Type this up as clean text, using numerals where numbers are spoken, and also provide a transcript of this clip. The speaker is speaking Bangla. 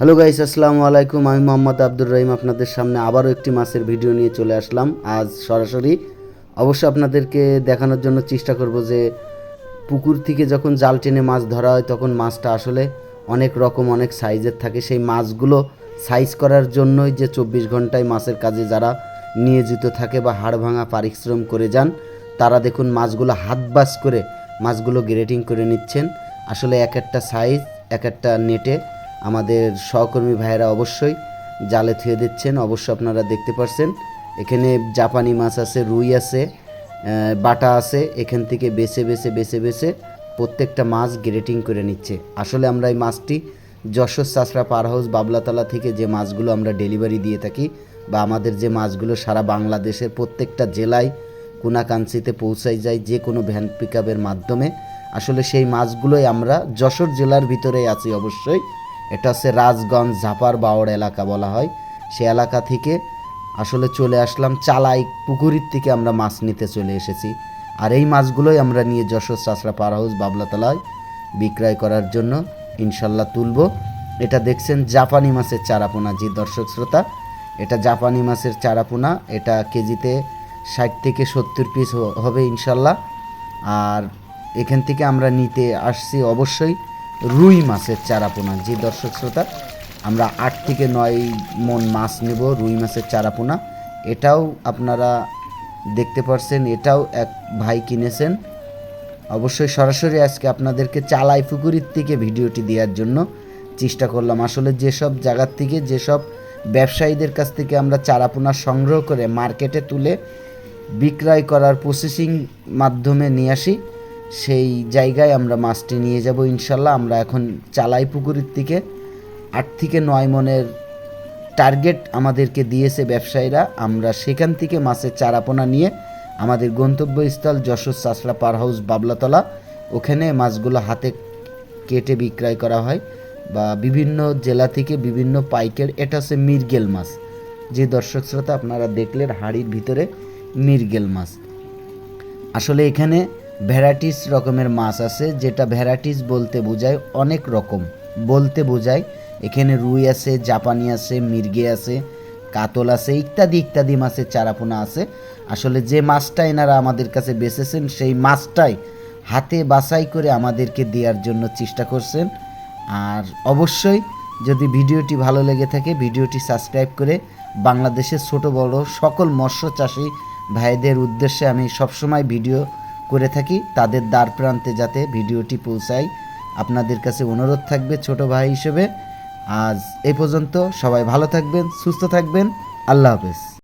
হ্যালো গাইস, আসসালামু আলাইকুম। আমি মোহাম্মদ আব্দুর রহিম আপনাদের সামনে আবারও একটি মাছের ভিডিও নিয়ে চলে আসলাম আজ সরাসরি। অবশ্য আপনাদেরকে দেখানোর জন্য চেষ্টা করব যে পুকুর থেকে যখন জাল টেনে মাছ ধরা হয় তখন মাছটা আসলে অনেক রকম অনেক সাইজের থাকে। সেই মাছগুলো সাইজ করার জন্যই যে 24 ঘন্টায় মাছের কাজে যারা নিয়োজিত থাকে বা হাড় ভাঙা পরিশ্রম করে যান, তারা দেখুন মাছগুলো হাত বাস করে মাছগুলো গ্রেটিং করে নিচ্ছেন। আসলে এক একটা সাইজ এক একটা নেটে আমাদের সহকর্মী ভাইয়েরা অবশ্যই জালে থুয়ে দিচ্ছেন। অবশ্য আপনারা দেখতে পাচ্ছেন এখানে জাপানি মাছ আছে, রুই আছে, বাটা আছে। এখান থেকে বেছে বেছে বেছে বেছে প্রত্যেকটা মাছ গ্রেটিং করে নিচ্ছে। আসলে আমরা এই মাছটি যশোর চাষড়া পার হাউস বাবলাতলা থেকে যে মাছগুলো আমরা ডেলিভারি দিয়ে থাকি বা আমাদের যে মাছগুলো সারা বাংলাদেশের প্রত্যেকটা জেলায় কোনাকাঞ্চিতে পৌঁছায় যায় যে কোনো ভ্যান পিক আপের মাধ্যমে, আসলে সেই মাছগুলোই আমরা যশোর জেলার ভিতরেই আছি। অবশ্যই এটা হচ্ছে রাজগঞ্জ ঝাপার বাওড় এলাকা বলা হয়। সে এলাকা থেকে আসলে চলে আসলাম চালাই পুকুরির থেকে আমরা মাছ নিতে চলে এসেছি। আর এই মাছগুলোই আমরা নিয়ে যশোর চাষড়া পার হাউস বাবলাতলায় বিক্রয় করার জন্য ইনশাল্লাহ তুলব। এটা দেখছেন জাপানি মাছের চারাপোনা। যে দর্শক শ্রোতা, এটা জাপানি মাছের চারাপোনা। এটা কেজিতে 60 থেকে 70 পিস হবে ইনশাল্লাহ। আর এখান থেকে আমরা নিতে আসছি অবশ্যই রুই মাছের চারাপোনা। যে দর্শক শ্রোতা, আমরা 8 থেকে 9 মন মাছ নেব রুই মাছের চারাপোনা। এটাও আপনারা দেখতে পাচ্ছেন, এটাও এক ভাই কিনেছেন। অবশ্যই সরাসরি আজকে আপনাদেরকে চালাই পুকুরির থেকে ভিডিওটি দেওয়ার জন্য চেষ্টা করলাম। আসলে যেসব জায়গার থেকে যেসব ব্যবসায়ীদের কাছ থেকে আমরা চারাপোনা সংগ্রহ করে মার্কেটে তুলে বিক্রয় করার প্রসেসিং মাধ্যমে নিয়ে আসি, সেই জায়গায় আমরা মাছটি নিয়ে যাব ইনশাল্লাহ। আমরা এখন চালাই পুকুরের থেকে 8 থেকে 9 মনের টার্গেট আমাদেরকে দিয়েছে ব্যবসায়ীরা। আমরা সেখান থেকে মাছের চারাপোনা নিয়ে আমাদের গন্তব্যস্থল যশোর চাষড়া পার হাউস বাবলাতলা, ওখানে মাছগুলো হাতে কেটে বিক্রয় করা হয় বা বিভিন্ন জেলা থেকে বিভিন্ন পাইকার। এটা হচ্ছে মৃগেল মাছ। যে দর্শক শ্রোতা, আপনারা দেখলেন হাড়ির ভিতরে মৃগেল মাছ। আসলে এখানে ভ্যারাইটিস রকমের মাছ আছে, যেটা ভ্যারাইটিস বলতে বোঝায় অনেক রকম বলতে বোঝায়। এখানে রুই আছে, জাপানি আছে, মির্গে আছে, কাতল আছে, ইত্যাদি ইত্যাদি মাছের চারাপোনা আছে। আসলে যে মাছটা এনারা আমাদের কাছে বেচেছেন সেই মাছটাই হাতে বাছাই করে আমাদেরকে দেওয়ার জন্য চেষ্টা করছেন। আর অবশ্যই যদি ভিডিওটি ভালো লেগে থাকে ভিডিওটি সাবস্ক্রাইব করে বাংলাদেশের ছোট বড় সকল মৎস্য চাষী ভাইদের উদ্দেশ্যে আমি সবসময় ভিডিও করে থাকি, তাদের দ্বার প্রান্তে যাতে ভিডিওটি পৌঁছায় আপনাদের কাছে অনুরোধ থাকবে ছোট ভাই হিসেবে। আজ এই পর্যন্ত, সবাই ভালো থাকবেন, সুস্থ থাকবেন, আল্লাহ হাফেজ।